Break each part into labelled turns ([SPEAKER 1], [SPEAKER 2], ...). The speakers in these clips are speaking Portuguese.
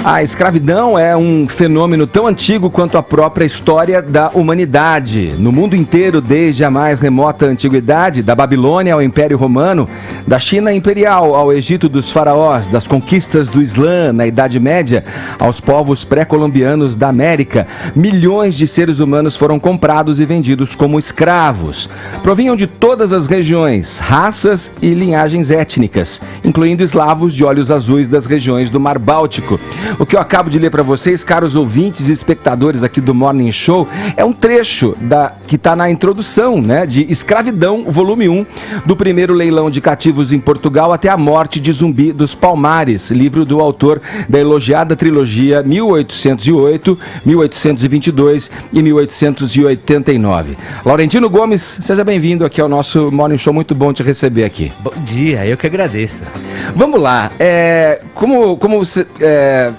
[SPEAKER 1] A escravidão é um fenômeno tão antigo quanto a própria história da humanidade. No mundo inteiro, desde a mais remota antiguidade, da Babilônia ao Império Romano, da China imperial ao Egito dos faraós, das conquistas do Islã na Idade Média, aos povos pré-colombianos da América, milhões de seres humanos foram comprados e vendidos como escravos. Provinham de todas as regiões, raças e linhagens étnicas, incluindo eslavos de olhos azuis das regiões do Mar Báltico. O que eu acabo de ler para vocês, caros ouvintes e espectadores aqui do Morning Show, é um trecho que está na introdução, de Escravidão, volume 1, do primeiro leilão de cativos em Portugal até a morte de Zumbi dos Palmares, livro do autor da elogiada trilogia 1808, 1822 e 1889. Laurentino Gomes, seja bem-vindo aqui ao nosso Morning Show, muito bom te receber aqui.
[SPEAKER 2] Bom dia, eu que agradeço.
[SPEAKER 1] Vamos lá, como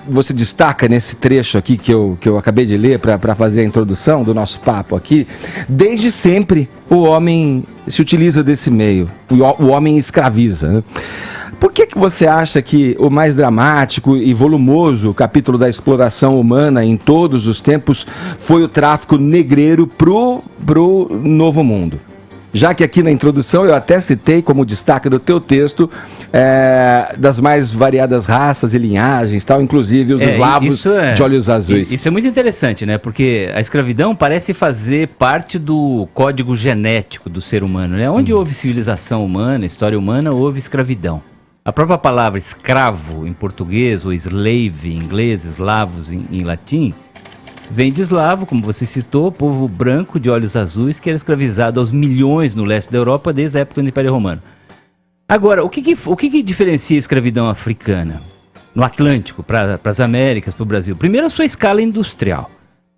[SPEAKER 1] você destaca nesse trecho aqui que eu acabei de ler para fazer a introdução do nosso papo aqui, desde sempre o homem se utiliza desse meio, o homem escraviza, né? Por que você acha que o mais dramático e volumoso capítulo da exploração humana em todos os tempos foi o tráfico negreiro pro Novo Mundo? Já que aqui na introdução eu até citei como destaque do teu texto das mais variadas raças e linhagens, tal, inclusive os eslavos de olhos azuis.
[SPEAKER 2] Isso é muito interessante, né? Porque a escravidão parece fazer parte do código genético do ser humano, né? Onde houve civilização humana, história humana, houve escravidão. A própria palavra escravo em português, ou slave em inglês, eslavos em latim, vem de eslavo, como você citou, povo branco de olhos azuis que era escravizado aos milhões no leste da Europa desde a época do Império Romano. Agora, o que diferencia a escravidão africana no Atlântico, para as Américas, para o Brasil? Primeiro, a sua escala industrial.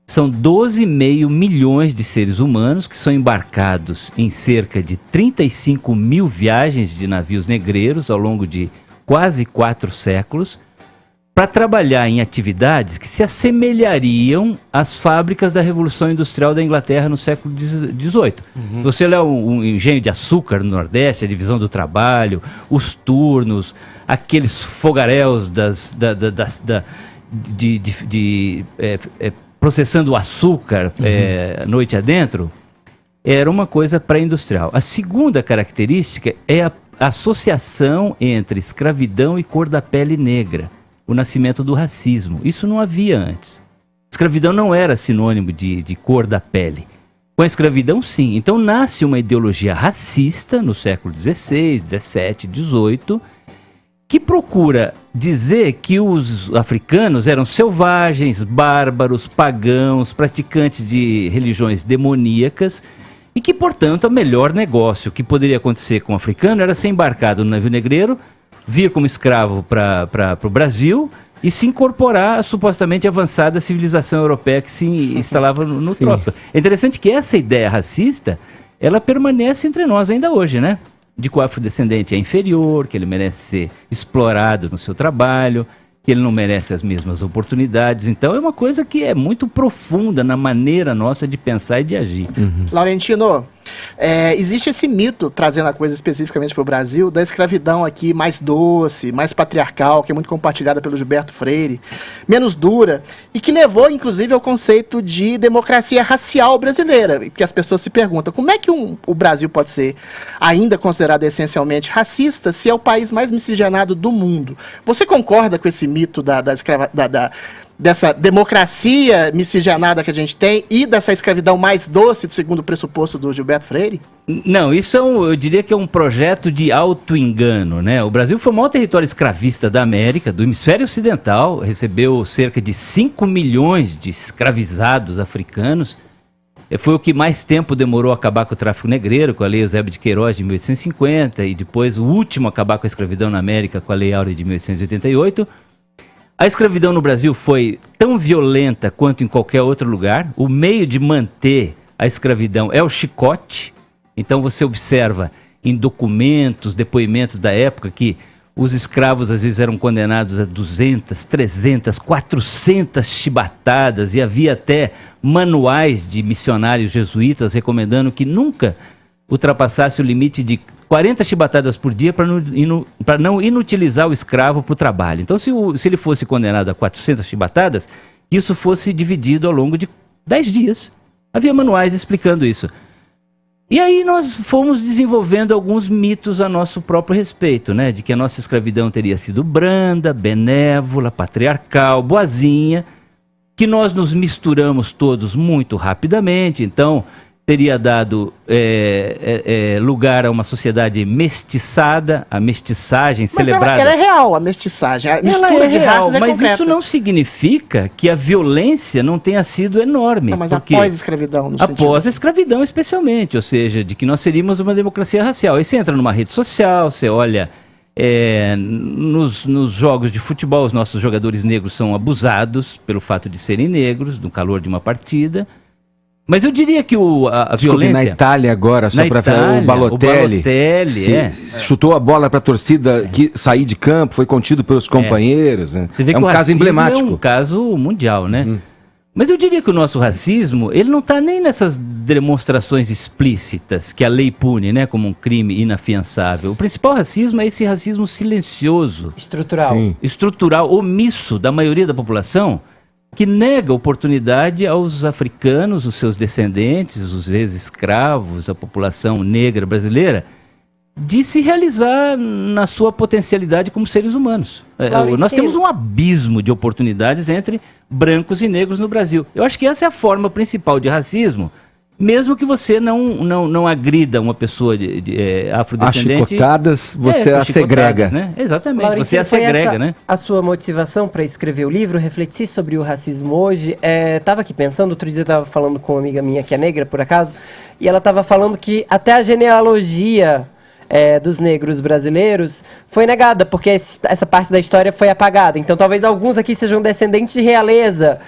[SPEAKER 2] São 12,5 milhões de seres humanos que são embarcados em cerca de 35 mil viagens de navios negreiros ao longo de quase 4 séculos, para trabalhar em atividades que se assemelhariam às fábricas da Revolução Industrial da Inglaterra no século XVIII. Você lê um engenho de açúcar no Nordeste, a divisão do trabalho, os turnos, aqueles fogaréus processando o açúcar noite adentro, era uma coisa pré-industrial. A segunda característica é a associação entre escravidão e cor da pele negra. O nascimento do racismo. Isso não havia antes. Escravidão não era sinônimo de cor da pele. Com a escravidão, sim. Então nasce uma ideologia racista no século XVI, XVII, XVIII, que procura dizer que os africanos eram selvagens, bárbaros, pagãos, praticantes de religiões demoníacas e que, portanto, o melhor negócio que poderia acontecer com o africano era ser embarcado no navio negreiro, vir como escravo para o Brasil e se incorporar à supostamente avançada civilização europeia que se instalava no trópico. É interessante que essa ideia racista, ela permanece entre nós ainda hoje, né? De que o afrodescendente é inferior, que ele merece ser explorado no seu trabalho, que ele não merece as mesmas oportunidades. Então é uma coisa que é muito profunda na maneira nossa de pensar e de agir.
[SPEAKER 3] Laurentino, existe esse mito, trazendo a coisa especificamente para o Brasil, da escravidão aqui mais doce, mais patriarcal, que é muito compartilhada pelo Gilberto Freire, menos dura, e que levou, inclusive, ao conceito de democracia racial brasileira, que as pessoas se perguntam, como é que o Brasil pode ser ainda considerado essencialmente racista se é o país mais miscigenado do mundo? Você concorda com esse mito dessa democracia miscigenada que a gente tem e dessa escravidão mais doce, segundo o pressuposto do Gilberto Freire?
[SPEAKER 2] Não, isso eu diria que é um projeto de auto-engano, né? O Brasil foi o maior território escravista da América, do hemisfério ocidental, recebeu cerca de 5 milhões de escravizados africanos. Foi o que mais tempo demorou a acabar com o tráfico negreiro, com a Lei Eusébio de Queiroz de 1850, e depois o último a acabar com a escravidão na América, com a Lei Áurea de 1888. A escravidão no Brasil foi tão violenta quanto em qualquer outro lugar. O meio de manter a escravidão é o chicote. Então você observa em documentos, depoimentos da época que os escravos às vezes eram condenados a 200, 300, 400 chibatadas e havia até manuais de missionários jesuítas recomendando que nunca ultrapassasse o limite de 40 chibatadas por dia para não inutilizar o escravo para o trabalho. Então, se ele fosse condenado a 400 chibatadas, isso fosse dividido ao longo de 10 dias. Havia manuais explicando isso. E aí nós fomos desenvolvendo alguns mitos a nosso próprio respeito, né? De que a nossa escravidão teria sido branda, benévola, patriarcal, boazinha, que nós nos misturamos todos muito rapidamente, então teria dado lugar a uma sociedade mestiçada, a mestiçagem celebrada.
[SPEAKER 3] Ela é real, a mestiçagem. A mistura de raças é
[SPEAKER 2] mas
[SPEAKER 3] concreta.
[SPEAKER 2] isso não significa que a violência não tenha sido enorme.
[SPEAKER 3] Não, mas
[SPEAKER 2] porque
[SPEAKER 3] após a escravidão,
[SPEAKER 2] após a escravidão, especialmente, ou seja, de que nós seríamos uma democracia racial. Aí você entra numa rede social, você olha nos jogos de futebol, os nossos jogadores negros são abusados pelo fato de serem negros, no calor de uma partida. Mas eu diria que a violência...
[SPEAKER 1] Na Itália agora, só para falar, o Balotelli chutou a bola para a torcida sair de campo, foi contido pelos companheiros. Né?
[SPEAKER 2] Você vê que
[SPEAKER 1] um caso emblemático.
[SPEAKER 2] É um caso mundial, né? Mas eu diria que o nosso racismo, ele não está nem nessas demonstrações explícitas que a lei pune, né, como um crime inafiançável. O principal racismo é esse racismo silencioso.
[SPEAKER 4] Estrutural.
[SPEAKER 2] Estrutural, omisso da maioria da população, que nega oportunidade aos africanos, os seus descendentes, os ex-escravos, a população negra brasileira, de se realizar na sua potencialidade como seres humanos. Nós temos um abismo de oportunidades entre brancos e negros no Brasil. Eu acho que essa é a forma principal de racismo, mesmo que você não agrida uma pessoa afrodescendente.
[SPEAKER 1] As chicotadas, você a segrega.
[SPEAKER 2] Né? Exatamente,
[SPEAKER 4] Laurentino,
[SPEAKER 2] você a segrega, né?
[SPEAKER 4] A sua motivação para escrever o livro, refletir sobre o racismo hoje, estava aqui pensando, outro dia eu estava falando com uma amiga minha que é negra, por acaso, e ela estava falando que até a genealogia dos negros brasileiros foi negada, porque essa parte da história foi apagada. Então talvez alguns aqui sejam descendentes de realeza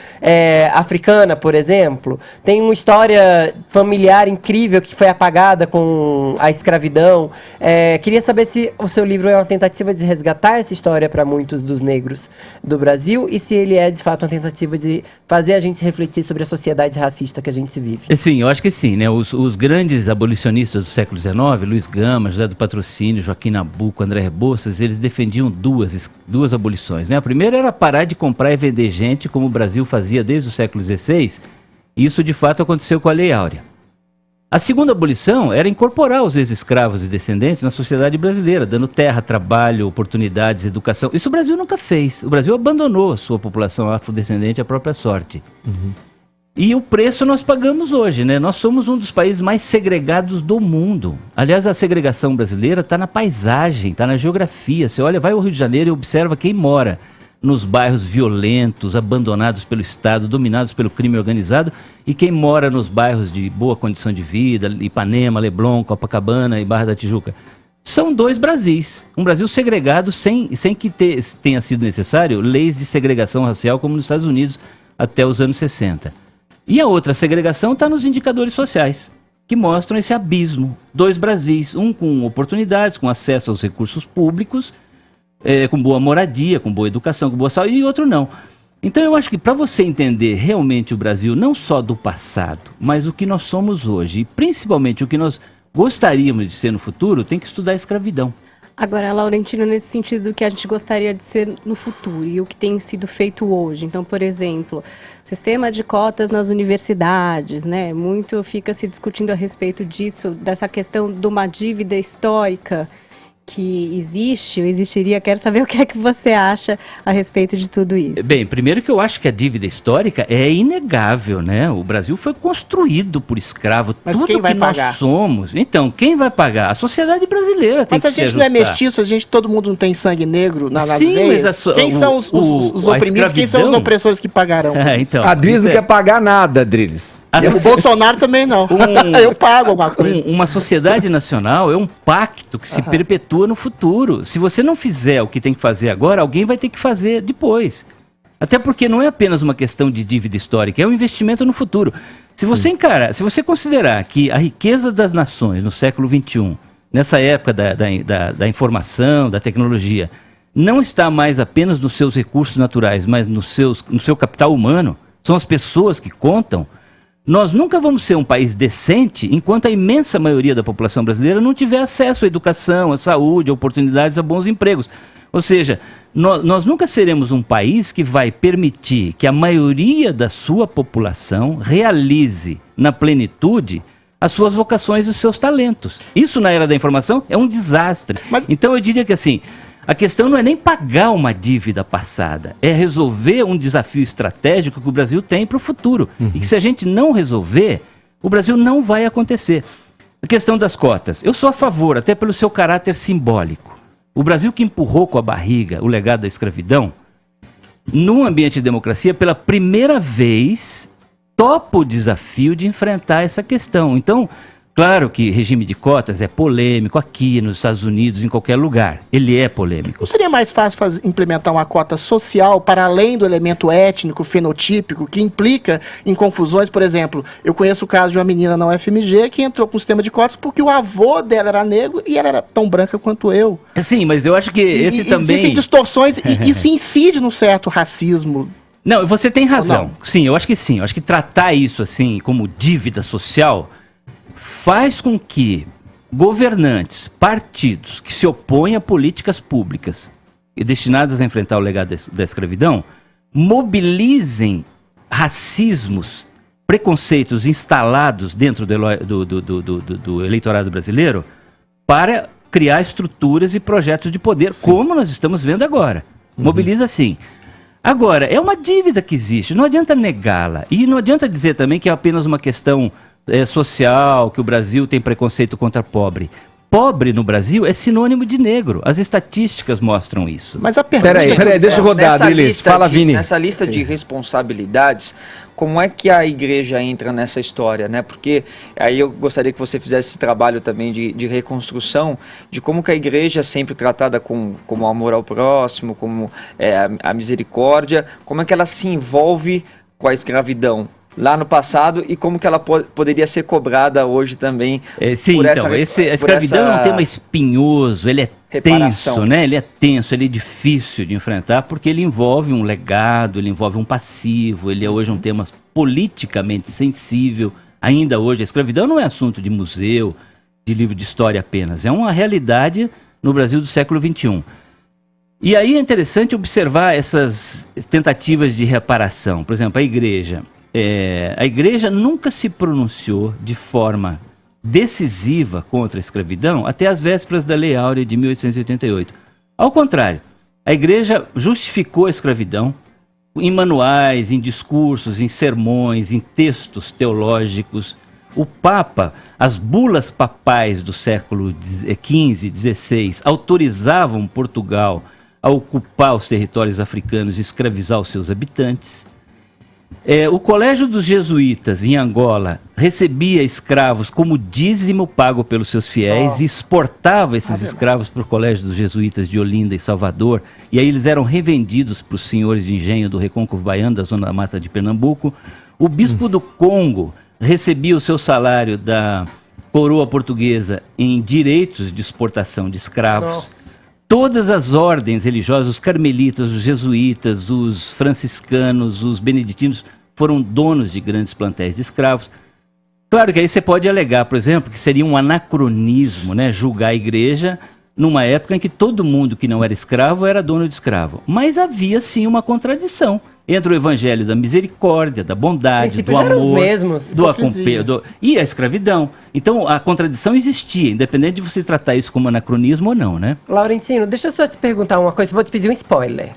[SPEAKER 4] africana, por exemplo. Tem uma história familiar incrível que foi apagada com a escravidão. Queria saber se o seu livro é uma tentativa de resgatar essa história para muitos dos negros do Brasil e se ele é de fato uma tentativa de fazer a gente refletir sobre a sociedade racista que a gente vive.
[SPEAKER 2] Sim, eu acho que sim, né? Os grandes abolicionistas do século XIX, Luiz Gama, José do Patrocínio, Joaquim Nabuco, André Rebouças, eles defendiam duas abolições, né? A primeira era parar de comprar e vender gente, como o Brasil fazia desde o século XVI, e isso de fato aconteceu com a Lei Áurea. A segunda abolição era incorporar os ex-escravos e descendentes na sociedade brasileira, dando terra, trabalho, oportunidades, educação. Isso o Brasil nunca fez. O Brasil abandonou a sua população afrodescendente à própria sorte. E o preço nós pagamos hoje, né? Nós somos um dos países mais segregados do mundo. Aliás, a segregação brasileira está na paisagem, está na geografia. Você olha, vai ao Rio de Janeiro e observa quem mora nos bairros violentos, abandonados pelo Estado, dominados pelo crime organizado, e quem mora nos bairros de boa condição de vida, Ipanema, Leblon, Copacabana e Barra da Tijuca. São dois Brasis. Um Brasil segregado sem que tenha sido necessário leis de segregação racial como nos Estados Unidos até os anos 60. E a outra segregação está nos indicadores sociais, que mostram esse abismo. Dois Brasis, um com oportunidades, com acesso aos recursos públicos, com boa moradia, com boa educação, com boa saúde, e outro não. Então eu acho que para você entender realmente o Brasil, não só do passado, mas o que nós somos hoje, e principalmente o que nós gostaríamos de ser no futuro, tem que estudar a escravidão.
[SPEAKER 5] Agora, Laurentino, nesse sentido do que a gente gostaria de ser no futuro e o que tem sido feito hoje. Então, por exemplo, sistema de cotas nas universidades, né? Muito fica se discutindo a respeito disso, dessa questão de uma dívida histórica que existe ou existiria. Quero saber o que é que você acha a respeito de tudo isso.
[SPEAKER 2] Bem, primeiro que eu acho que a dívida histórica é inegável, né? O Brasil foi construído por escravo.
[SPEAKER 3] Mas
[SPEAKER 2] tudo
[SPEAKER 3] quem vai
[SPEAKER 2] que
[SPEAKER 3] pagar?
[SPEAKER 2] Nós somos. Então, quem vai pagar? A sociedade brasileira tem
[SPEAKER 3] Mas
[SPEAKER 2] que
[SPEAKER 3] a gente não é mestiço, todo mundo não tem sangue negro nas
[SPEAKER 2] Sim,
[SPEAKER 3] veias.
[SPEAKER 2] mas
[SPEAKER 3] Quem são os oprimidos, quem são os opressores que pagarão?
[SPEAKER 2] Então,
[SPEAKER 1] A Drilis não quer pagar nada, Drilis.
[SPEAKER 3] O Bolsonaro também não. Eu pago alguma coisa.
[SPEAKER 2] Uma sociedade nacional é um pacto que se perpetua no futuro. Se você não fizer o que tem que fazer agora, alguém vai ter que fazer depois. Até porque não é apenas uma questão de dívida histórica, é um investimento no futuro. Se você considerar que a riqueza das nações no século XXI, nessa época da informação, da tecnologia, não está mais apenas nos seus recursos naturais, mas no seu capital humano, são as pessoas que contam. Nós nunca vamos ser um país decente enquanto a imensa maioria da população brasileira não tiver acesso à educação, à saúde, a oportunidades, a bons empregos. Ou seja, nós nunca seremos um país que vai permitir que a maioria da sua população realize na plenitude as suas vocações e os seus talentos. Isso na era da informação é um desastre. Então eu diria que assim, a questão não é nem pagar uma dívida passada, é resolver um desafio estratégico que o Brasil tem para o futuro. E que se a gente não resolver, o Brasil não vai acontecer. A questão das cotas, eu sou a favor, até pelo seu caráter simbólico. O Brasil que empurrou com a barriga o legado da escravidão, num ambiente de democracia, pela primeira vez, topa o desafio de enfrentar essa questão. Então, claro que regime de cotas é polêmico aqui nos Estados Unidos, em qualquer lugar. Ele é polêmico.
[SPEAKER 3] Não seria mais fácil implementar uma cota social para além do elemento étnico, fenotípico, que implica em confusões? Por exemplo, eu conheço o caso de uma menina na UFMG que entrou com um sistema de cotas porque o avô dela era negro e ela era tão branca quanto eu.
[SPEAKER 2] Sim, mas eu acho que esse também...
[SPEAKER 3] Existem distorções e isso incide num certo racismo.
[SPEAKER 2] Não, você tem razão. Sim, eu acho que sim. Eu acho que tratar isso assim como dívida social faz com que governantes, partidos que se opõem a políticas públicas e destinadas a enfrentar o legado da escravidão, mobilizem racismos, preconceitos instalados dentro do eleitorado brasileiro para criar estruturas e projetos de poder, como nós estamos vendo agora. Mobiliza sim. Agora, é uma dívida que existe, não adianta negá-la. E não adianta dizer também que é apenas uma questão social, que o Brasil tem preconceito contra pobre. Pobre no Brasil é sinônimo de negro. As estatísticas mostram isso.
[SPEAKER 3] Mas a pergunta...
[SPEAKER 1] Peraí, deixa eu rodar, Delis. Fala, Vini.
[SPEAKER 6] Nessa lista de responsabilidades, como é que a igreja entra nessa história, né? Porque aí eu gostaria que você fizesse esse trabalho também de reconstrução, de como que a igreja é sempre tratada como amor ao próximo, como a misericórdia, como é que ela se envolve com a escravidão lá no passado e como que ela poderia ser cobrada hoje também.
[SPEAKER 2] Sim, então, a escravidão é um tema espinhoso, ele é tenso, né? Ele é tenso, ele é difícil de enfrentar porque ele envolve um legado, ele envolve um passivo, ele é hoje um tema politicamente sensível. Ainda hoje, a escravidão não é assunto de museu, de livro de história apenas, é uma realidade no Brasil do século XXI. E aí é interessante observar essas tentativas de reparação. Por exemplo, a igreja nunca se pronunciou de forma decisiva contra a escravidão até as vésperas da Lei Áurea de 1888. Ao contrário, a igreja justificou a escravidão em manuais, em discursos, em sermões, em textos teológicos. O Papa, as bulas papais do século XV, XVI, autorizavam Portugal a ocupar os territórios africanos e escravizar os seus habitantes. O Colégio dos Jesuítas, em Angola, recebia escravos como dízimo pago pelos seus fiéis e exportava esses escravos para o Colégio dos Jesuítas de Olinda e Salvador, e aí eles eram revendidos para os senhores de engenho do Recôncavo Baiano, da Zona da Mata de Pernambuco. O bispo do Congo recebia o seu salário da coroa portuguesa em direitos de exportação de escravos. Todas as ordens religiosas, os carmelitas, os jesuítas, os franciscanos, os beneditinos, foram donos de grandes plantéis de escravos. Claro que aí você pode alegar, por exemplo, que seria um anacronismo, né, julgar a igreja numa época em que todo mundo que não era escravo era dono de escravo. Mas havia sim uma contradição entre o evangelho da misericórdia, da bondade, do amor, do acompanhamento e a escravidão. Então a contradição existia, independente de você tratar isso como anacronismo ou não, né?
[SPEAKER 4] Laurentino, deixa eu só te perguntar uma coisa, vou te pedir um spoiler.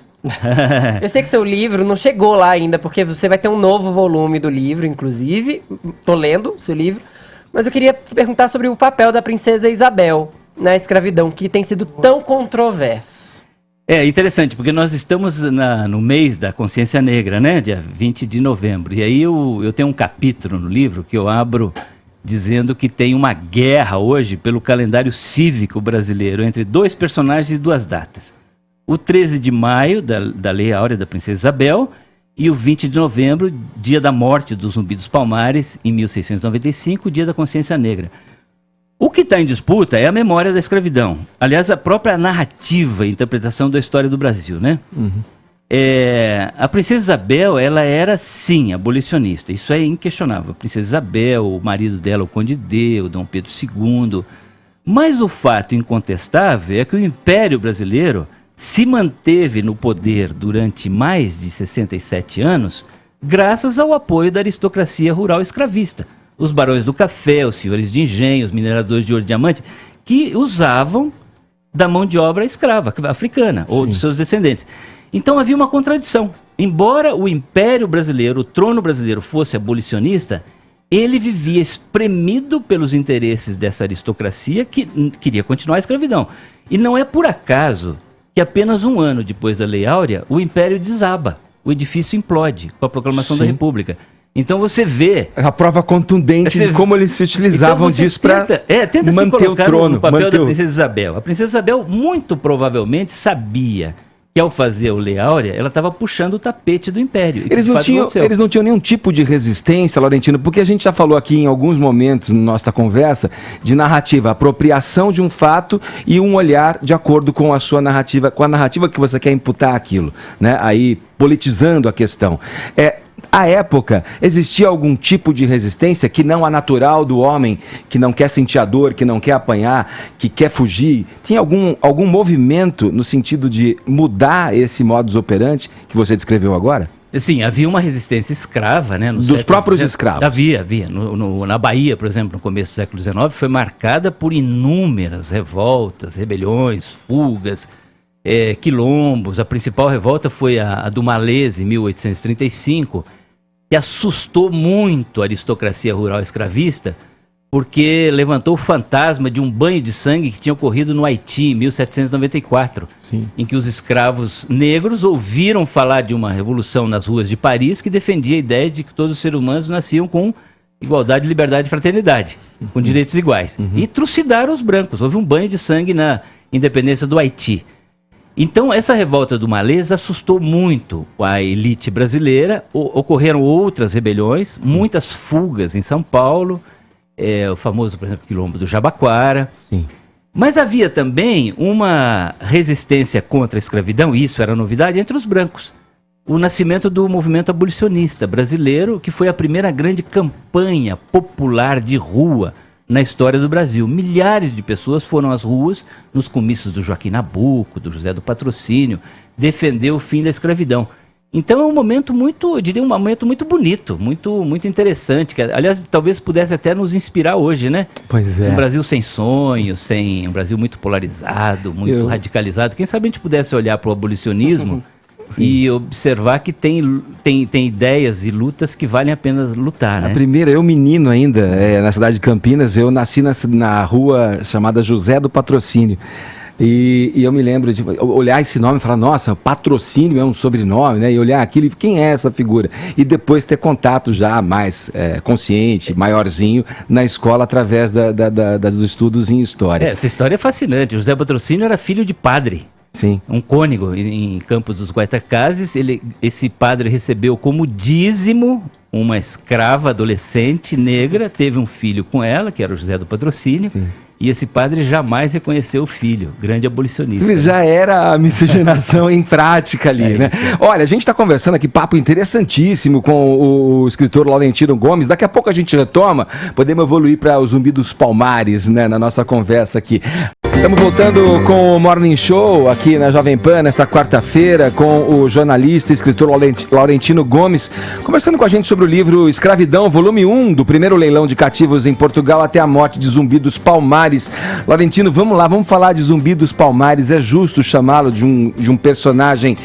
[SPEAKER 4] Eu sei que seu livro não chegou lá ainda, porque você vai ter um novo volume do livro, inclusive, tô lendo seu livro, mas eu queria te perguntar sobre o papel da princesa Isabel na escravidão, que tem sido tão controverso.
[SPEAKER 2] É interessante, porque nós estamos no mês da consciência negra, né? Dia 20 de novembro. E aí eu tenho um capítulo no livro que eu abro dizendo que tem uma guerra hoje pelo calendário cívico brasileiro entre dois personagens e duas datas. O 13 de maio, da Lei Áurea da Princesa Isabel, e o 20 de novembro, dia da morte do Zumbi dos Palmares, em 1695, dia da consciência negra. O que está em disputa é a memória da escravidão. Aliás, a própria narrativa e interpretação da história do Brasil, né? A princesa Isabel, ela era sim abolicionista, isso é inquestionável. A princesa Isabel, o marido dela, o Conde D, o Dom Pedro II. Mas o fato incontestável é que o Império Brasileiro se manteve no poder durante mais de 67 anos graças ao apoio da aristocracia rural escravista. Os barões do café, os senhores de engenho, os mineradores de ouro e diamante, que usavam da mão de obra escrava, africana, ou dos seus descendentes. Então havia uma contradição. Embora o Império Brasileiro, o trono brasileiro fosse abolicionista, ele vivia espremido pelos interesses dessa aristocracia que queria continuar a escravidão. E não é por acaso que apenas um ano depois da Lei Áurea, o Império desaba, o edifício implode com a proclamação da República. Então você vê...
[SPEAKER 1] A prova contundente de como eles se utilizavam
[SPEAKER 2] então
[SPEAKER 1] disso para
[SPEAKER 2] manter o trono. No papel da Princesa Isabel. A Princesa Isabel muito provavelmente sabia que ao fazer o Lei Áurea, ela estava puxando o tapete do Império.
[SPEAKER 1] Eles não tinham nenhum tipo de resistência, Laurentino, porque a gente já falou aqui em alguns momentos na nossa conversa de narrativa, apropriação de um fato e um olhar de acordo com a sua narrativa, com a narrativa que você quer imputar aquilo, né? Aí politizando a questão. À época, existia algum tipo de resistência que não a natural do homem, que não quer sentir a dor, que não quer apanhar, que quer fugir? Tinha algum movimento no sentido de mudar esse modus operandi que você descreveu agora?
[SPEAKER 2] Sim, havia uma resistência escrava, né?
[SPEAKER 1] Dos próprios escravos?
[SPEAKER 2] Havia. Na Bahia, por exemplo, no começo do século XIX, foi marcada por inúmeras revoltas, rebeliões, fugas, quilombos. A principal revolta foi a do Malês, em 1835, que assustou muito a aristocracia rural escravista, porque levantou o fantasma de um banho de sangue que tinha ocorrido no Haiti, em 1794, em que os escravos negros ouviram falar de uma revolução nas ruas de Paris que defendia a ideia de que todos os seres humanos nasciam com igualdade, liberdade e fraternidade, com direitos iguais. E trucidaram os brancos. Houve um banho de sangue na independência do Haiti. Então, essa revolta do Malês assustou muito a elite brasileira. Ocorreram outras rebeliões, muitas fugas em São Paulo, o famoso, por exemplo, quilombo do Jabaquara. Mas havia também uma resistência contra a escravidão, e isso era novidade, entre os brancos. O nascimento do movimento abolicionista brasileiro, que foi a primeira grande campanha popular de rua na história do Brasil. Milhares de pessoas foram às ruas, nos comícios do Joaquim Nabuco, do José do Patrocínio, defender o fim da escravidão. Então é um momento muito, eu diria, um momento muito bonito, muito interessante, que, aliás, talvez pudesse até nos inspirar hoje, né?
[SPEAKER 1] Pois é.
[SPEAKER 2] Um Brasil sem sonhos, um Brasil muito polarizado, muito radicalizado. Quem sabe a gente pudesse olhar para o abolicionismo e observar que tem ideias e lutas que valem a pena lutar, né?
[SPEAKER 1] A primeira, eu menino ainda, na cidade de Campinas, eu nasci na rua chamada José do Patrocínio. E eu me lembro de olhar esse nome e falar, nossa, Patrocínio é um sobrenome, né? E olhar aquilo e quem é essa figura? E depois ter contato já mais consciente, maiorzinho, na escola através dos estudos em história.
[SPEAKER 2] Essa história é fascinante. O José Patrocínio era filho de padre.
[SPEAKER 1] Sim. Um
[SPEAKER 2] cônego em Campos dos Goytacazes. Esse padre recebeu como dízimo uma escrava adolescente negra, teve um filho com ela, que era o José do Patrocínio. Sim. E esse padre jamais reconheceu o filho, grande abolicionista.
[SPEAKER 1] Já era a miscigenação em prática ali, né? Olha, a gente está conversando aqui, papo interessantíssimo com o escritor Laurentino Gomes. Daqui a pouco a gente retoma, podemos evoluir para o Zumbi dos Palmares, né, na nossa conversa aqui. Estamos voltando com o Morning Show aqui na Jovem Pan, nesta quarta-feira, com o jornalista e escritor Laurentino Gomes, conversando com a gente sobre o livro Escravidão, volume 1, do primeiro leilão de cativos em Portugal até a morte de Zumbi dos Palmares. Laurentino, vamos lá, vamos falar de Zumbi dos Palmares. É justo chamá-lo de um personagem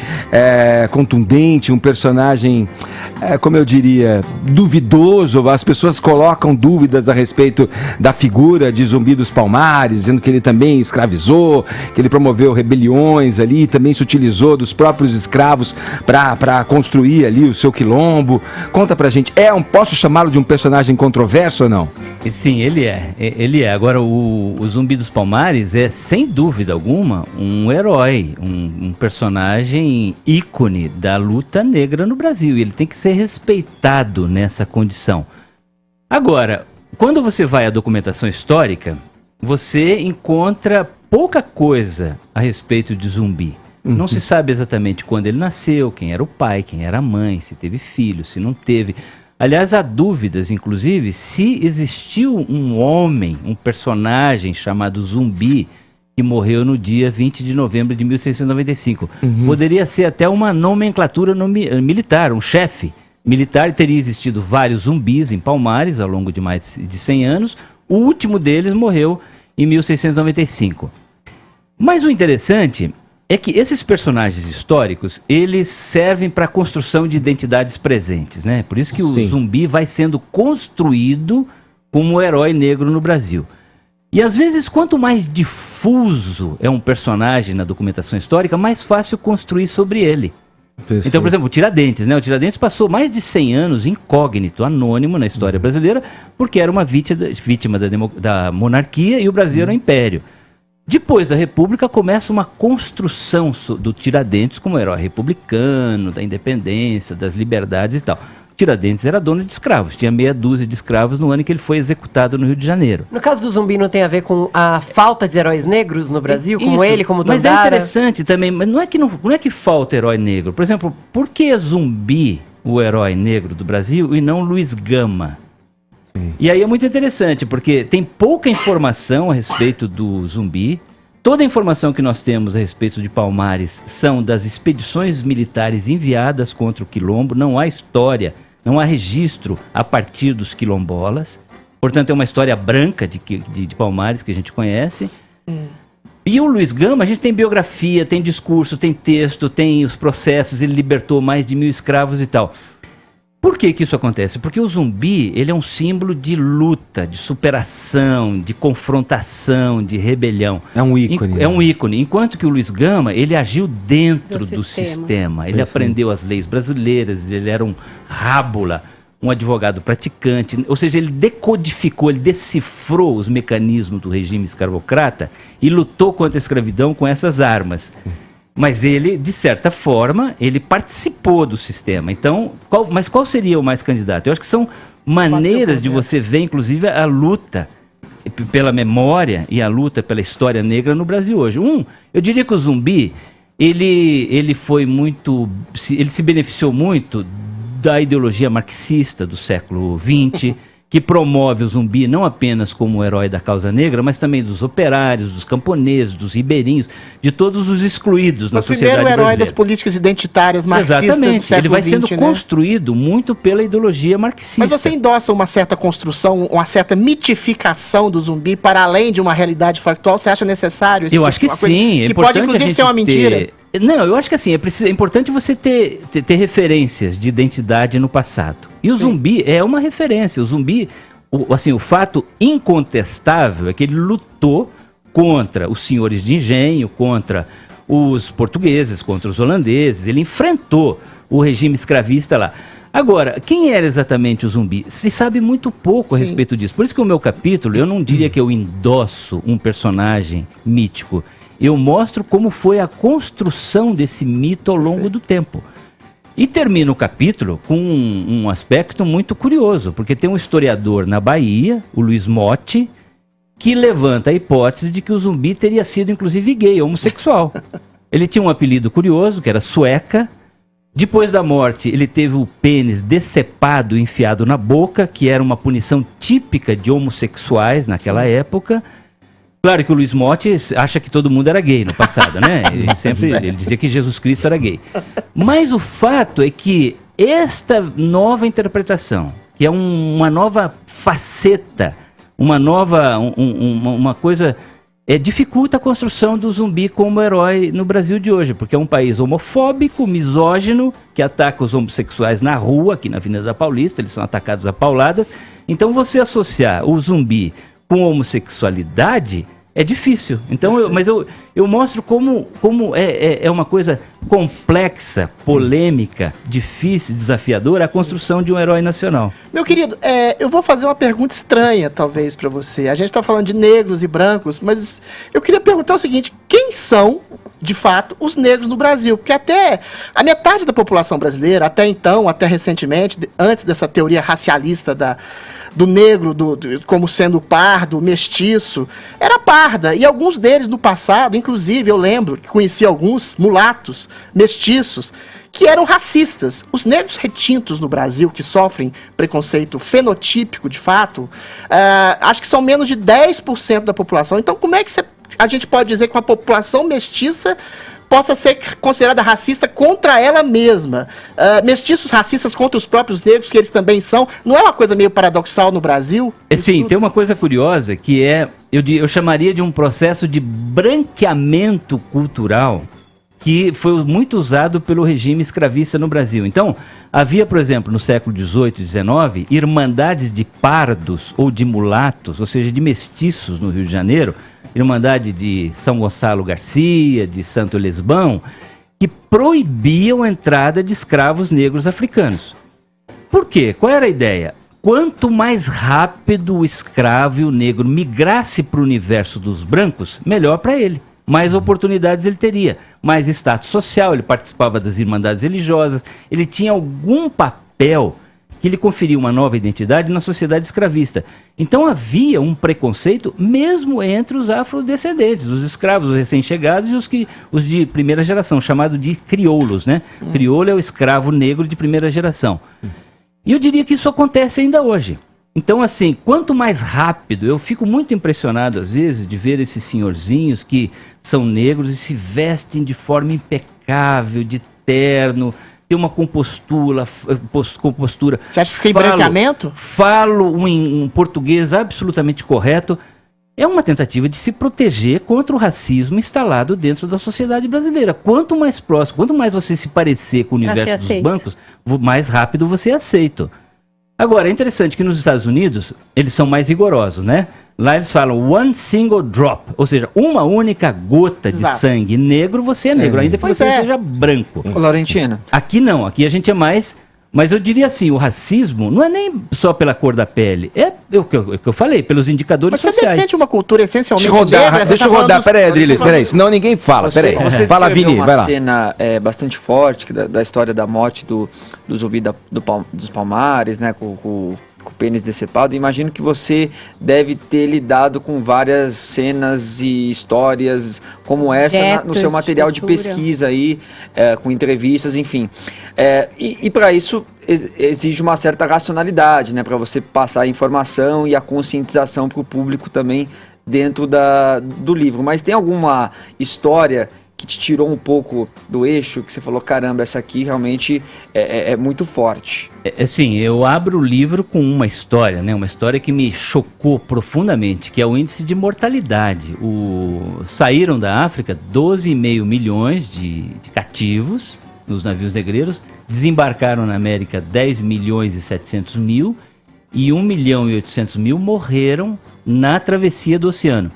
[SPEAKER 1] contundente, um personagem, como eu diria, duvidoso. As pessoas colocam dúvidas a respeito da figura de Zumbi dos Palmares, dizendo que ele também escravizou, que ele promoveu rebeliões ali, também se utilizou dos próprios escravos para construir ali o seu quilombo. Conta pra gente, posso chamá-lo de um personagem controverso ou não?
[SPEAKER 2] Sim, ele é. Agora, o Zumbi dos Palmares é, sem dúvida alguma, um herói, um personagem ícone da luta negra no Brasil, e ele tem que ser respeitado nessa condição. Agora, quando você vai à documentação histórica, você encontra pouca coisa a respeito de Zumbi. Não se sabe exatamente quando ele nasceu, quem era o pai, quem era a mãe, se teve filho, se não teve. Aliás, há dúvidas, inclusive, se existiu um homem, um personagem chamado Zumbi, que morreu no dia 20 de novembro de 1695. Poderia ser até uma nomenclatura militar, um chefe militar. Teria existido vários zumbis em Palmares ao longo de mais de 100 anos. O último deles morreu em 1695. Mas o interessante é que esses personagens históricos, eles servem para a construção de identidades presentes, né? Por isso que o zumbi vai sendo construído como herói negro no Brasil. E às vezes, quanto mais difuso é um personagem na documentação histórica, mais fácil construir sobre ele. Perfeito. Então, por exemplo, o Tiradentes, né? O Tiradentes passou mais de 100 anos incógnito, anônimo na história brasileira, porque era uma vítima da monarquia e o Brasil era um império. Depois da República começa uma construção do Tiradentes como herói republicano, da independência, das liberdades e tal. Tiradentes era dono de escravos, tinha meia dúzia de escravos no ano em que ele foi executado no Rio de Janeiro.
[SPEAKER 4] No caso do Zumbi não tem a ver com a falta de heróis negros no Brasil, como ele, como Dandara?
[SPEAKER 2] Mas é interessante também, mas não é que falta herói negro. Por exemplo, por que Zumbi, o herói negro do Brasil, e não Luiz Gama? E aí é muito interessante, porque tem pouca informação a respeito do Zumbi. Toda a informação que nós temos a respeito de Palmares são das expedições militares enviadas contra o Quilombo. Não há história, não há registro a partir dos quilombolas. Portanto, é uma história branca de Palmares que a gente conhece. E o Luiz Gama, a gente tem biografia, tem discurso, tem texto, tem os processos. Ele libertou mais de 1000 escravos e tal. Por que isso acontece? Porque o zumbi, ele é um símbolo de luta, de superação, de confrontação, de rebelião.
[SPEAKER 1] É um ícone.
[SPEAKER 2] É um ícone. Enquanto que o Luiz Gama, ele agiu dentro do sistema. Ele aprendeu as leis brasileiras, ele era um rábula, um advogado praticante. Ou seja, ele decodificou, ele decifrou os mecanismos do regime escravocrata e lutou contra a escravidão com essas armas. Mas ele, de certa forma, ele participou do sistema. Então, qual seria o mais candidato? Eu acho que são maneiras de você ver, inclusive, a luta pela memória e a luta pela história negra no Brasil hoje. Eu diria que o Zumbi, ele se beneficiou muito da ideologia marxista do século XX, que promove o zumbi não apenas como herói da causa negra, mas também dos operários, dos camponeses, dos ribeirinhos, de todos os excluídos na sociedade brasileira. O primeiro herói
[SPEAKER 3] das políticas identitárias marxistas do século XX.
[SPEAKER 2] Ele vai sendo construído muito pela ideologia marxista.
[SPEAKER 3] Mas você endossa uma certa construção, uma certa mitificação do zumbi para além de uma realidade factual? Você acha necessário?
[SPEAKER 2] Eu acho que sim.
[SPEAKER 3] Que pode, inclusive, ser uma mentira.
[SPEAKER 2] Não, eu acho que assim, é importante você ter referências de identidade no passado. E o zumbi é uma referência. O zumbi, o fato incontestável é que ele lutou contra os senhores de engenho, contra os portugueses, contra os holandeses. Ele enfrentou o regime escravista lá. Agora, quem era exatamente o zumbi? Se sabe muito pouco a respeito disso. Por isso que o meu capítulo, eu não diria que eu endosso um personagem mítico. Eu mostro como foi a construção desse mito ao longo do tempo. E termino o capítulo com um aspecto muito curioso, porque tem um historiador na Bahia, o Luiz Motti, que levanta a hipótese de que o zumbi teria sido inclusive gay, homossexual. Ele tinha um apelido curioso, que era Sueca. Depois da morte, ele teve o pênis decepado, enfiado na boca, que era uma punição típica de homossexuais naquela época. Claro que o Luiz Motti acha que todo mundo era gay no passado, né? Ele dizia que Jesus Cristo era gay. Mas o fato é que esta nova interpretação, que é uma nova faceta, uma coisa, dificulta a construção do zumbi como herói no Brasil de hoje, porque é um país homofóbico, misógino, que ataca os homossexuais na rua, aqui na Avenida da Paulista, eles são atacados a pauladas. Então você associar o zumbi com homossexualidade é difícil. Então, eu mostro como é uma coisa complexa, polêmica, difícil, desafiadora a construção de um herói nacional.
[SPEAKER 3] Meu querido, eu vou fazer uma pergunta estranha, talvez, para você. A gente está falando de negros e brancos, mas eu queria perguntar o seguinte: quem são, de fato, os negros no Brasil? Porque até a metade da população brasileira, até então, até recentemente, antes dessa teoria racialista do negro como sendo pardo, mestiço, era parda. E alguns deles no passado, inclusive eu lembro que conheci alguns mulatos, mestiços, que eram racistas. Os negros retintos no Brasil, que sofrem preconceito fenotípico de fato, acho que são menos de 10% da população. Então como é que a gente pode dizer que uma população mestiça possa ser considerada racista contra ela mesma? Mestiços racistas contra os próprios negros, que eles também são. Não é uma coisa meio paradoxal no Brasil?
[SPEAKER 2] Sim, tem uma coisa curiosa que eu chamaria de um processo de branqueamento cultural que foi muito usado pelo regime escravista no Brasil. Então, havia, por exemplo, no século XVIII e XIX, irmandades de pardos ou de mulatos, ou seja, de mestiços no Rio de Janeiro, Irmandade de São Gonçalo Garcia, de Santo Lesbão, que proibiam a entrada de escravos negros africanos. Por quê? Qual era a ideia? Quanto mais rápido o escravo e o negro migrasse para o universo dos brancos, melhor para ele. Mais oportunidades ele teria, mais status social, ele participava das irmandades religiosas, ele tinha algum papel que lhe conferia uma nova identidade na sociedade escravista. Então havia um preconceito mesmo entre os afrodescendentes, os escravos, os recém-chegados e os de primeira geração, chamado de crioulos, né? Crioulo é o escravo negro de primeira geração. E eu diria que isso acontece ainda hoje. Então, assim, quanto mais rápido, eu fico muito impressionado, às vezes, de ver esses senhorzinhos que são negros e se vestem de forma impecável, de terno, tem uma compostura.
[SPEAKER 3] Você acha que tem branqueamento?
[SPEAKER 2] Falo um português absolutamente correto. É uma tentativa de se proteger contra o racismo instalado dentro da sociedade brasileira. Quanto mais próximo, quanto mais você se parecer com o universo dos bancos, mais rápido você é aceito. Agora, é interessante que nos Estados Unidos, eles são mais rigorosos, né? Lá eles falam one single drop, ou seja, uma única gota de sangue negro, você é negro, ainda que você seja branco.
[SPEAKER 6] Ô, Laurentino.
[SPEAKER 2] Aqui não, aqui a gente é mais... Mas eu diria assim, o racismo não é nem só pela cor da pele, é o que eu falei, pelos indicadores sociais.
[SPEAKER 3] Mas você defende uma cultura essencialmente
[SPEAKER 1] deixa eu rodar, peraí, Adriles, peraí, senão ninguém fala, peraí. Fala, Vini, vai lá.
[SPEAKER 6] Uma cena bastante forte da história da morte do Zumbi dos Palmares, né, com o pênis decepado. Imagino que você deve ter lidado com várias cenas e histórias como essa no seu material de pesquisa aí, com entrevistas, enfim. E para isso exige uma certa racionalidade, né, para você passar a informação e a conscientização para o público também dentro do livro. Mas tem alguma história que te tirou um pouco do eixo, que você falou, caramba, essa aqui realmente é muito forte?
[SPEAKER 2] Sim, eu abro o livro com uma história, né? Uma história que me chocou profundamente, que é o índice de mortalidade. Saíram da África 12,5 milhões de cativos nos navios negreiros, desembarcaram na América 10 milhões e 700 mil e 1 milhão e 800 mil morreram na travessia do oceano.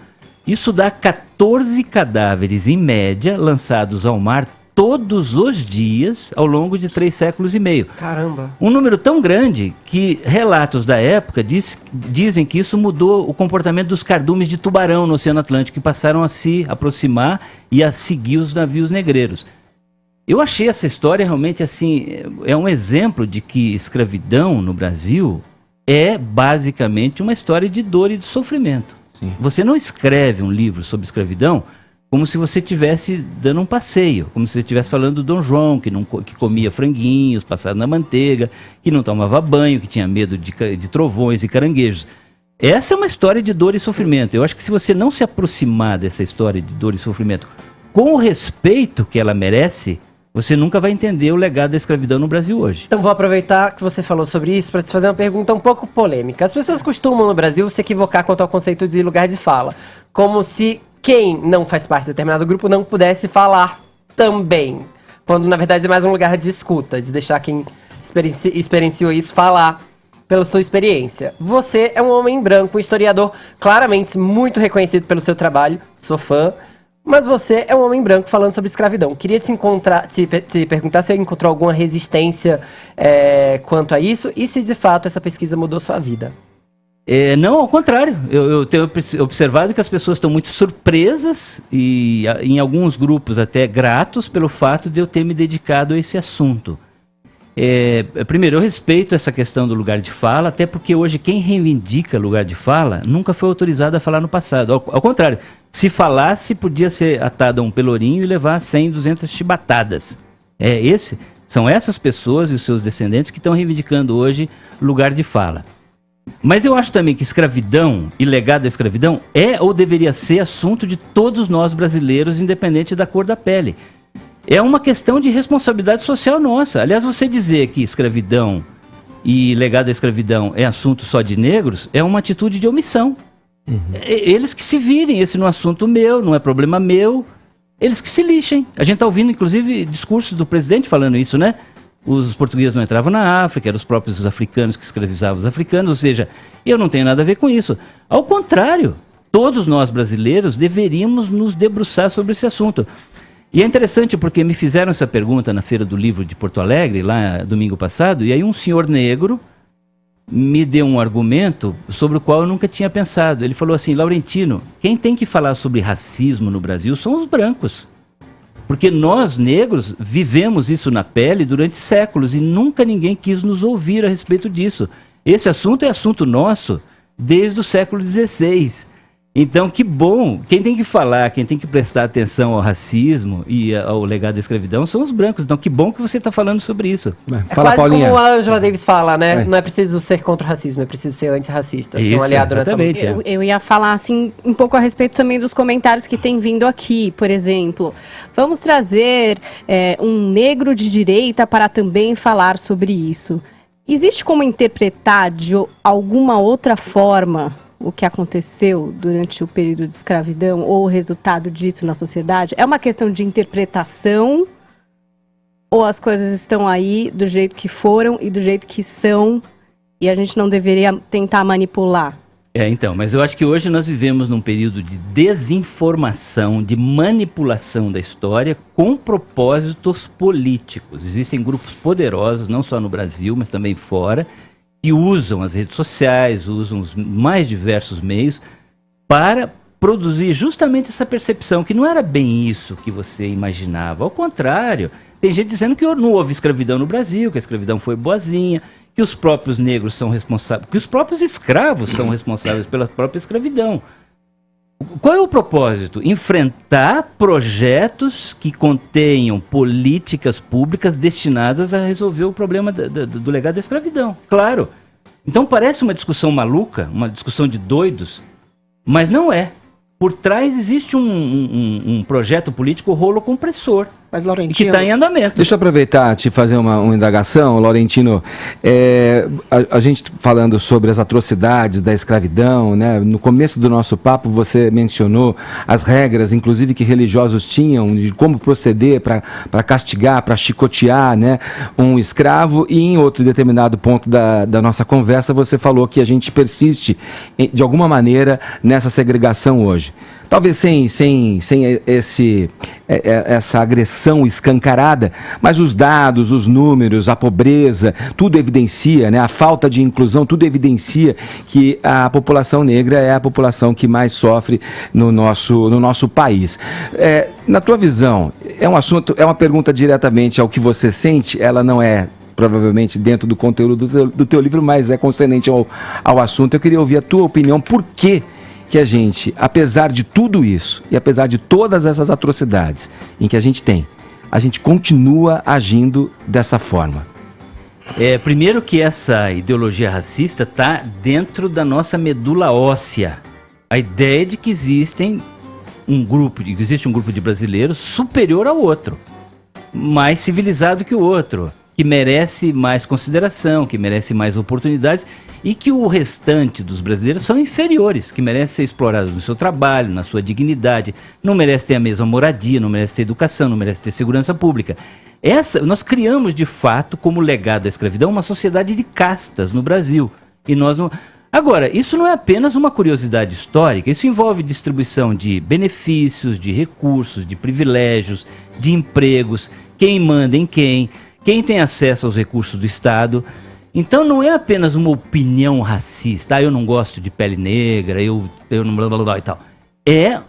[SPEAKER 2] Isso dá 14 cadáveres, em média, lançados ao mar todos os dias ao longo de 3 séculos e meio.
[SPEAKER 4] Caramba!
[SPEAKER 2] Um número tão grande que relatos da época dizem que isso mudou o comportamento dos cardumes de tubarão no Oceano Atlântico, que passaram a se aproximar e a seguir os navios negreiros. Eu achei essa história realmente assim, é um exemplo de que escravidão no Brasil é basicamente uma história de dor e de sofrimento. Sim. Você não escreve um livro sobre escravidão como se você estivesse dando um passeio, como se você estivesse falando do Dom João, que comia franguinhos passados na manteiga, que não tomava banho, que tinha medo de trovões e caranguejos. Essa é uma história de dor e sofrimento. Eu acho que se você não se aproximar dessa história de dor e sofrimento com o respeito que ela merece, você nunca vai entender o legado da escravidão no Brasil hoje.
[SPEAKER 4] Então vou aproveitar que você falou sobre isso para te fazer uma pergunta um pouco polêmica. As pessoas costumam no Brasil se equivocar quanto ao conceito de lugar de fala, como se quem não faz parte de determinado grupo não pudesse falar também, quando na verdade é mais um lugar de escuta, de deixar quem experienciou isso falar pela sua experiência. Você é um homem branco, um historiador claramente muito reconhecido pelo seu trabalho, sou fã. Mas você é um homem branco falando sobre escravidão. Queria te perguntar se encontrou alguma resistência quanto a isso e se de fato essa pesquisa mudou sua vida.
[SPEAKER 2] Não, ao contrário. Eu tenho observado que as pessoas estão muito surpresas e em alguns grupos até gratos pelo fato de eu ter me dedicado a esse assunto. Primeiro, eu respeito essa questão do lugar de fala, até porque hoje quem reivindica lugar de fala nunca foi autorizado a falar no passado. Ao contrário, se falasse, podia ser atado a um pelourinho e levar 100, 200 chibatadas. São essas pessoas e os seus descendentes que estão reivindicando hoje lugar de fala. Mas eu acho também que escravidão e legado da escravidão é ou deveria ser assunto de todos nós brasileiros, independente da cor da pele. É uma questão de responsabilidade social nossa. Aliás, você dizer que escravidão e legado da escravidão é assunto só de negros é uma atitude de omissão. Eles que se virem, esse não é assunto meu, não é problema meu, eles que se lixem. A gente está ouvindo, inclusive, discursos do presidente falando isso, né? Os portugueses não entravam na África, eram os próprios africanos que escravizavam os africanos, ou seja, eu não tenho nada a ver com isso. Ao contrário, todos nós brasileiros deveríamos nos debruçar sobre esse assunto. E é interessante porque me fizeram essa pergunta na Feira do Livro de Porto Alegre, lá domingo passado, e aí um senhor negro me deu um argumento sobre o qual eu nunca tinha pensado. Ele falou assim: Laurentino, quem tem que falar sobre racismo no Brasil são os brancos. Porque nós, negros, vivemos isso na pele durante séculos e nunca ninguém quis nos ouvir a respeito disso. Esse assunto é assunto nosso desde o século XVI. Então, que bom, quem tem que falar, quem tem que prestar atenção ao racismo e ao legado da escravidão são os brancos. Então, que bom que você está falando sobre isso.
[SPEAKER 1] Fala,
[SPEAKER 4] quase
[SPEAKER 1] Paulinha.
[SPEAKER 4] como a Angela Davis fala, né? Não é preciso ser contra o racismo, é preciso ser antirracista, ser um aliado nessa luta.
[SPEAKER 5] Eu ia falar assim um pouco a respeito também dos comentários que têm vindo aqui. Por exemplo, vamos trazer um negro de direita para também falar sobre isso. Existe como interpretar de alguma outra forma o que aconteceu durante o período de escravidão ou o resultado disso na sociedade? É uma questão de interpretação ou as coisas estão aí do jeito que foram e do jeito que são e a gente não deveria tentar manipular?
[SPEAKER 2] Então, mas eu acho que hoje nós vivemos num período de desinformação, de manipulação da história com propósitos políticos. Existem grupos poderosos, não só no Brasil, mas também fora, que usam as redes sociais, usam os mais diversos meios para produzir justamente essa percepção que não era bem isso que você imaginava. Ao contrário, tem gente dizendo que não houve escravidão no Brasil, que a escravidão foi boazinha, que os próprios negros são responsáveis, que os próprios escravos são responsáveis pela própria escravidão. Qual é o propósito? Enfrentar projetos que contenham políticas públicas destinadas a resolver o problema do legado da escravidão. Claro. Então parece uma discussão maluca, uma discussão de doidos, mas não é. Por trás existe um projeto político rolo compressor.
[SPEAKER 3] Mas, Laurentino,
[SPEAKER 2] que está em andamento.
[SPEAKER 1] Deixa eu aproveitar te fazer uma indagação, Laurentino. A gente falando sobre as atrocidades da escravidão, né? No começo do nosso papo você mencionou as regras, inclusive que religiosos tinham de como proceder para castigar, para chicotear, né, um escravo, e em outro determinado ponto da nossa conversa você falou que a gente persiste de alguma maneira nessa segregação hoje. Talvez sem essa agressão escancarada, mas os dados, os números, a pobreza, tudo evidencia, né? A falta de inclusão, tudo evidencia que a população negra é a população que mais sofre no nosso país. Na tua visão, é uma pergunta diretamente ao que você sente, ela não é provavelmente dentro do conteúdo do teu livro, mas é concernente ao assunto. Eu queria ouvir a tua opinião, por que a gente, apesar de tudo isso, e apesar de todas essas atrocidades em que a gente continua agindo dessa forma?
[SPEAKER 2] Primeiro que essa ideologia racista está dentro da nossa medula óssea. A ideia de que existe um grupo de brasileiros superior ao outro, mais civilizado que o outro, que merece mais consideração, que merece mais oportunidades, e que o restante dos brasileiros são inferiores, que merecem ser explorados no seu trabalho, na sua dignidade, não merece ter a mesma moradia, não merece ter educação, não merece ter segurança pública. Nós criamos, de fato, como legado da escravidão, uma sociedade de castas no Brasil. E nós não... Agora, isso não é apenas uma curiosidade histórica, isso envolve distribuição de benefícios, de recursos, de privilégios, de empregos, quem manda em quem tem acesso aos recursos do Estado. Então não é apenas uma opinião racista, eu não gosto de pele negra, eu não blá blá blá e tal. É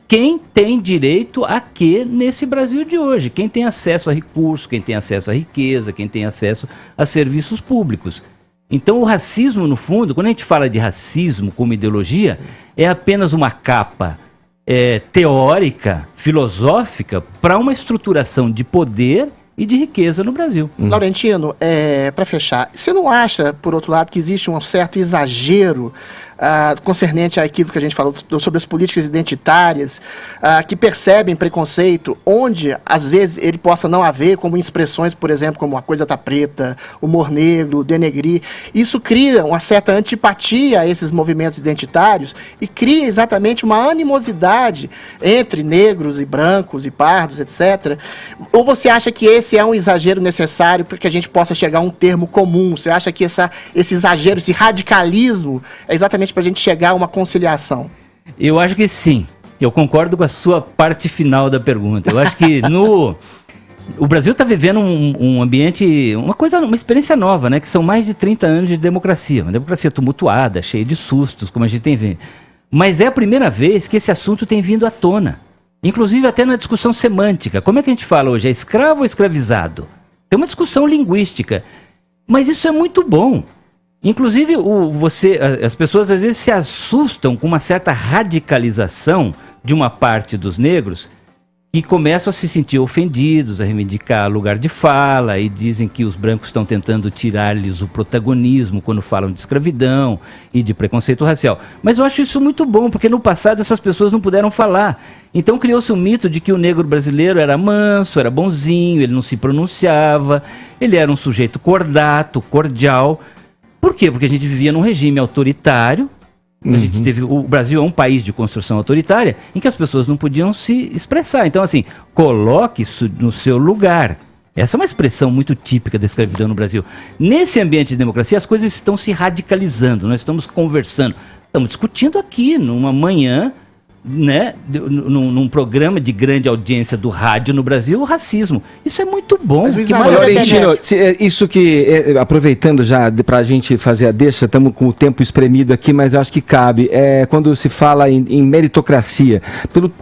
[SPEAKER 2] quem tem direito a quê nesse Brasil de hoje? Quem tem acesso a recursos, quem tem acesso à riqueza, quem tem acesso a serviços públicos. Então o racismo, no fundo, quando a gente fala de racismo como ideologia, é apenas uma capa teórica, filosófica, para uma estruturação de poder e de riqueza no Brasil.
[SPEAKER 3] Laurentino, para fechar, você não acha, por outro lado, que existe um certo exagero concernente àquilo que a gente falou sobre as políticas identitárias, que percebem preconceito, onde às vezes ele possa não haver, como expressões, por exemplo, como a coisa tá preta, humor negro, denegrir. Isso cria uma certa antipatia a esses movimentos identitários e cria exatamente uma animosidade entre negros e brancos e pardos, etc. Ou você acha que esse é um exagero necessário para que a gente possa chegar a um termo comum? Você acha que esse exagero, esse radicalismo é exatamente para a gente chegar a uma conciliação?
[SPEAKER 2] Eu acho que sim. Eu concordo com a sua parte final da pergunta. Eu acho que o Brasil está vivendo um ambiente, uma experiência nova, né? Que são mais de 30 anos de democracia. Uma democracia tumultuada, cheia de sustos, como a gente tem visto. Mas é a primeira vez que esse assunto tem vindo à tona. Inclusive até na discussão semântica. Como é que a gente fala hoje? É escravo ou escravizado? Tem uma discussão linguística. Mas isso é muito bom. Inclusive, as pessoas às vezes se assustam com uma certa radicalização de uma parte dos negros que começam a se sentir ofendidos, a reivindicar lugar de fala e dizem que os brancos estão tentando tirar-lhes o protagonismo quando falam de escravidão e de preconceito racial. Mas eu acho isso muito bom, porque no passado essas pessoas não puderam falar. Então criou-se um mito de que o negro brasileiro era manso, era bonzinho, ele não se pronunciava, ele era um sujeito cordato, cordial. Por quê? Porque a gente vivia num regime autoritário. O Brasil é um país de construção autoritária em que as pessoas não podiam se expressar. Então, assim, coloque isso no seu lugar. Essa é uma expressão muito típica da escravidão no Brasil. Nesse ambiente de democracia, as coisas estão se radicalizando. Nós estamos conversando, estamos discutindo aqui numa manhã, né, num programa de grande audiência do rádio no Brasil, o racismo. Isso é muito bom.
[SPEAKER 1] Laurentino, isso que, aproveitando já para a gente fazer a deixa, estamos com o tempo espremido aqui, mas eu acho que cabe. Quando se fala em meritocracia,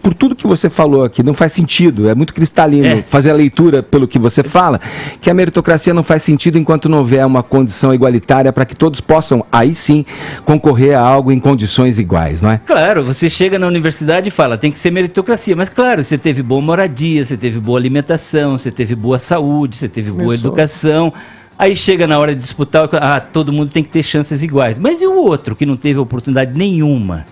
[SPEAKER 1] por tudo que você falou aqui, não faz sentido, é muito cristalino fazer a leitura pelo que você fala, que a meritocracia não faz sentido enquanto não houver uma condição igualitária para que todos possam, aí sim, concorrer a algo em condições iguais, não é?
[SPEAKER 2] Claro, você chega na universidade e fala, tem que ser meritocracia, mas claro, você teve boa moradia, você teve boa alimentação, você teve boa saúde, você teve boa educação, aí chega na hora de disputar, todo mundo tem que ter chances iguais, mas e o outro que não teve oportunidade nenhuma?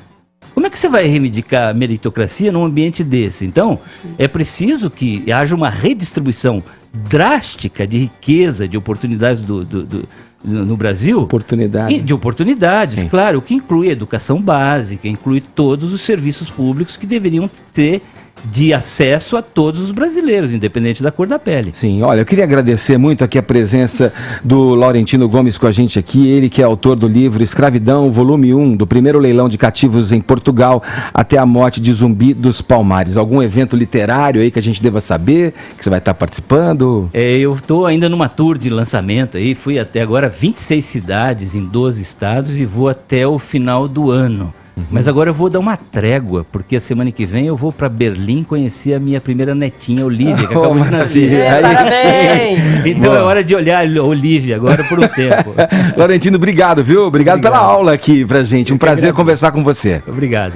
[SPEAKER 2] Como é que você vai reivindicar a meritocracia num ambiente desse? Então, é preciso que haja uma redistribuição drástica de riqueza, de oportunidades no Brasil, de oportunidades, sim, claro, o que inclui a educação básica, inclui todos os serviços públicos que deveriam ter de acesso a todos os brasileiros, independente da cor da pele.
[SPEAKER 1] Sim, olha, eu queria agradecer muito aqui a presença do Laurentino Gomes com a gente aqui, ele que é autor do livro Escravidão, volume 1, do primeiro leilão de cativos em Portugal até a morte de Zumbi dos Palmares. Algum evento literário aí que a gente deva saber, que você vai estar participando?
[SPEAKER 2] Eu estou ainda numa tour de lançamento aí, fui até agora 26 cidades em 12 estados e vou até o final do ano. Mas agora eu vou dar uma trégua, porque a semana que vem eu vou para Berlim conhecer a minha primeira netinha, Olivia, que acabou de nascer.
[SPEAKER 4] Parabéns!
[SPEAKER 2] Então é hora de olhar a Olivia agora por um tempo.
[SPEAKER 1] Laurentino, obrigado, viu? Obrigado pela aula aqui pra gente. Um prazer conversar com você.
[SPEAKER 2] Obrigado.